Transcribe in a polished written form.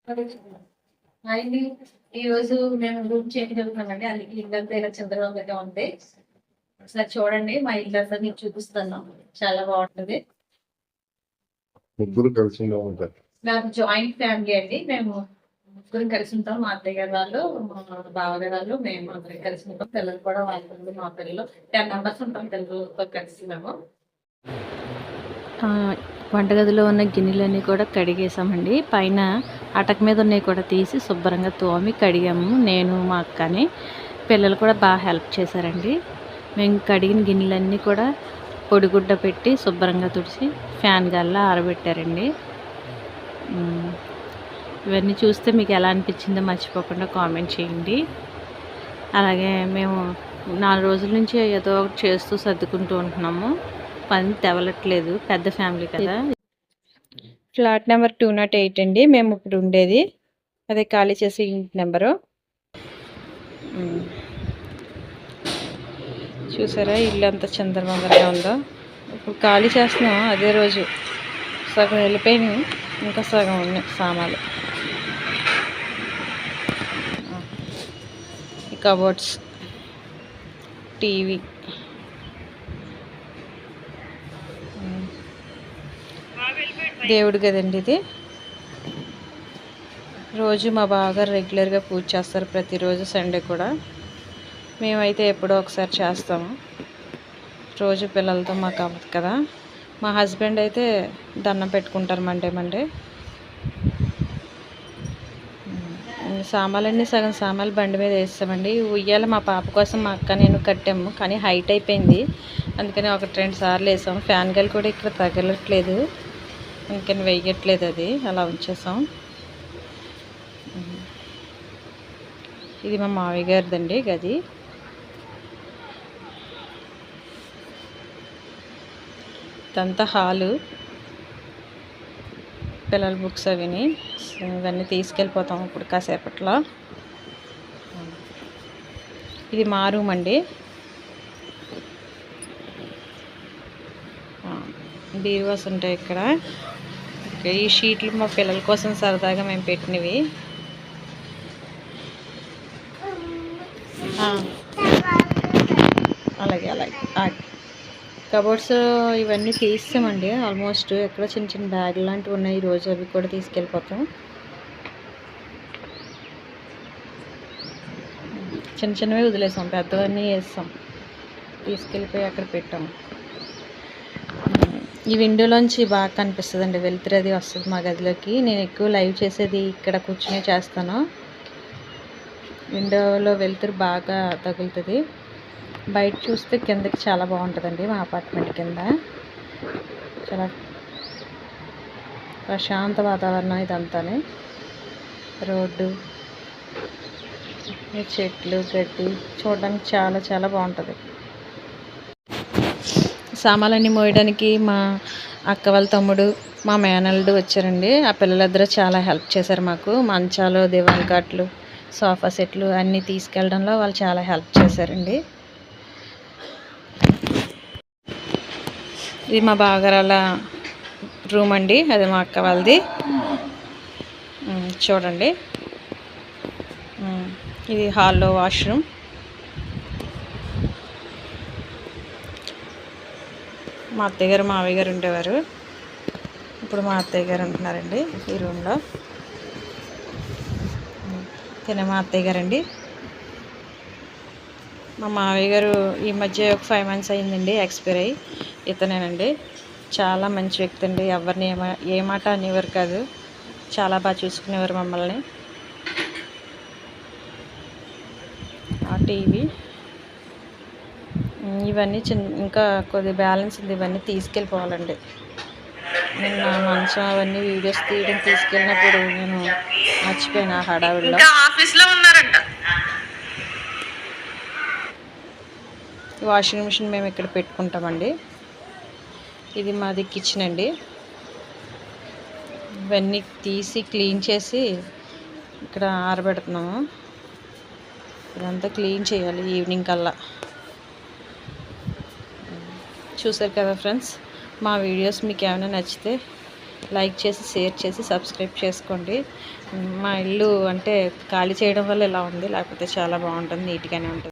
అండి ఈరోజు మేము రూమ్ చేంజ్ అవుతున్నామండి. అది ఇల్లంతా ఇలా చంద్రబాబుగా ఉంది. ఒకసారి చూడండి, మా ఇల్లంతా మీకు చూపిస్తాను. చాలా బాగుంటది. ముగ్గురు కలిసి ఉంటారు. మేము జాయింట్ ఫ్యామిలీ అండి. మేము ముగ్గురం కలిసి ఉంటాం. మా అత్తయ్య గారు వాళ్ళు, మా బావగారు వాళ్ళు, మేము అందరం కలిసి ఉంటాం. పిల్లలు కూడా వాళ్ళ పిల్లలు, మా పిల్లలు 10 మెంబర్స్ ఉంటాం పిల్లలతో కలిసి మేము. వంటగదిలో ఉన్న గిన్నెలన్నీ కూడా కడిగేసామండి. పైన అటక మీద ఉన్నవి కూడా తీసి శుభ్రంగా తోమి కడిగాము. నేను మా అక్కని, పిల్లలు కూడా బాగా హెల్ప్ చేశారండి. మేము కడిగిన గిన్నెలన్నీ కూడా పొడిగుడ్డ పెట్టి శుభ్రంగా తుడిచి ఫ్యాన్ గాల్లో ఆరబెట్టారండి. ఇవన్నీ చూస్తే మీకు ఎలా అనిపించిందో మర్చిపోకుండా కామెంట్ చేయండి. అలాగే మేము 4 రోజుల నుంచి ఏదో ఒకటి చేస్తూ సర్దుకుంటూ ఉంటున్నాము. పని తెవలట్లేదు, పెద్ద ఫ్యామిలీ కదా. ఫ్లాట్ నెంబర్ 208 అండి మేము ఇప్పుడు ఉండేది. అదే ఖాళీ చేసే ఇంటి నెంబరు. చూసారా ఇల్లు అంతా చంద్రమందరగా ఉందో. ఇప్పుడు ఖాళీ చేస్తున్నాం. అదే రోజు సగం వెళ్ళిపోయినాయి, ఇంకా సగం ఉన్నాయి సామాన్లు. ఈ కబోర్డ్స్, టీవీ, దేవుడి గదండి ఇది. రోజు మా బావగారు రెగ్యులర్గా పూజ చేస్తారు, ప్రతిరోజు సండే కూడా. మేమైతే ఎప్పుడో ఒకసారి చేస్తాము. రోజు పిల్లలతో మాకు అవ్వదు కదా. మా హస్బెండ్ అయితే దండం పెట్టుకుంటారు మండే. సామాన్లన్నీ సగం సామాన్లు బండి మీద వేస్తామండి. ఉయ్యాల మా పాప కోసం మా అక్క నేను కట్టాము, కానీ హైట్ అయిపోయింది. అందుకని 1-2 సార్లు వేసాము. ఫ్యాన్ గాలి కూడా ఇక్కడ తగలట్లేదు, అందుకని వేయట్లేదు, అది అలా ఉంచేసాం. ఇది మా మావయ్య గారిదండి గది. ఇదంతా హాలు, పిల్లల బుక్స్ అవిని ఇవన్నీ తీసుకెళ్ళిపోతాం ఇప్పుడు కాసేపట్లో. ఇది మా రూమ్ అండి. బీరువాస్ ఉంటాయి ఇక్కడ. ఈ షీట్లు మా పిల్లల కోసం సరదాగా మేము పెట్టినవి. అలాగే కబోర్డ్స్ ఇవన్నీ తీసామండి. ఆల్మోస్ట్ ఎక్కడ చిన్న బ్యాగ్ లాంటివి ఉన్నాయి, ఈరోజు అవి కూడా తీసుకెళ్ళిపోతాం. చిన్నవి వదిలేసాం, పెద్దవన్నీ వేస్తాం, తీసుకెళ్ళిపోయి అక్కడ పెట్టాం. ఈ విండోలోంచి బాగా కనిపిస్తుందండి, వెలుతురు అది వస్తుంది మా గదిలోకి. నేను ఎక్కువ లైవ్ చేసేది ఇక్కడ కూర్చొని చేస్తాను. విండోలో వెలుతురు బాగా తగులుతుంది. బయట చూస్తే కిందకి చాలా బాగుంటుందండి. మా అపార్ట్మెంట్ కింద చాలా ప్రశాంత వాతావరణం ఇదంతా. రోడ్డు, చెట్లు, గడ్డి చూడడానికి చాలా బాగుంటుంది. సామాన్లన్నీ మోయడానికి మా అక్క వాళ్ళ తమ్ముడు, మా మేనల్లుడు వచ్చారండి. ఆ పిల్లలిద్దరూ చాలా హెల్ప్ చేశారు మాకు. మంచాలు, దివాన్ కాట్లు, సోఫా సెట్లు అన్నీ తీసుకెళ్ళడంలో వాళ్ళు చాలా హెల్ప్ చేశారండి. ఇది మా బావగారాల రూమ్ అండి, అది మా అక్క వాళ్ళది. చూడండి, ఇది హాల్లో వాష్రూమ్. మా అత్తయ్య గారు మావయ్య గారు ఉండేవారు, ఇప్పుడు మా అత్తయ్య గారు ఉంటున్నారండి ఈ రూమ్లో. తినే మా అత్తయ్య గారండి. మా మావయ్య గారు ఈ మధ్య ఒక 5 months అయిందండి ఎక్స్పైర్ అయ్యి. ఇతనేనండి, చాలా మంచి వ్యక్తి అండి. ఎవరిని ఏ మాట అనేవారు కాదు, చాలా బాగా చూసుకునేవారు మమ్మల్ని. ఆ టీవీ ఇవన్నీ ఇంకా కొద్ది బ్యాలెన్స్ ఉంది, ఇవన్నీ తీసుకెళ్ళిపోవాలండి. నిన్న మంచం అవన్నీ వీడియోస్ తీయడం తీసుకెళ్ళినప్పుడు నేను మర్చిపోయినా హడావిడిలో. వాషింగ్ మిషన్ మేము ఇక్కడ పెట్టుకుంటామండి. ఇది మాది కిచెన్ అండి. ఇవన్నీ తీసి క్లీన్ చేసి ఇక్కడ ఆరబెడుతున్నాము. ఇదంతా క్లీన్ చేయాలి ఈవినింగ్ కల్లా. చూసారు కదా ఫ్రెండ్స్, మా వీడియోస్ మీకు ఏమైనా నచ్చితే లైక్ చేసి షేర్ చేసి సబ్స్క్రైబ్ చేసుకోండి. మా ఇల్లు అంటే ఖాళీ చేయడం వల్ల ఇలా ఉంది, లేకపోతే చాలా బాగుంటుంది, నీట్గానే ఉంటుంది.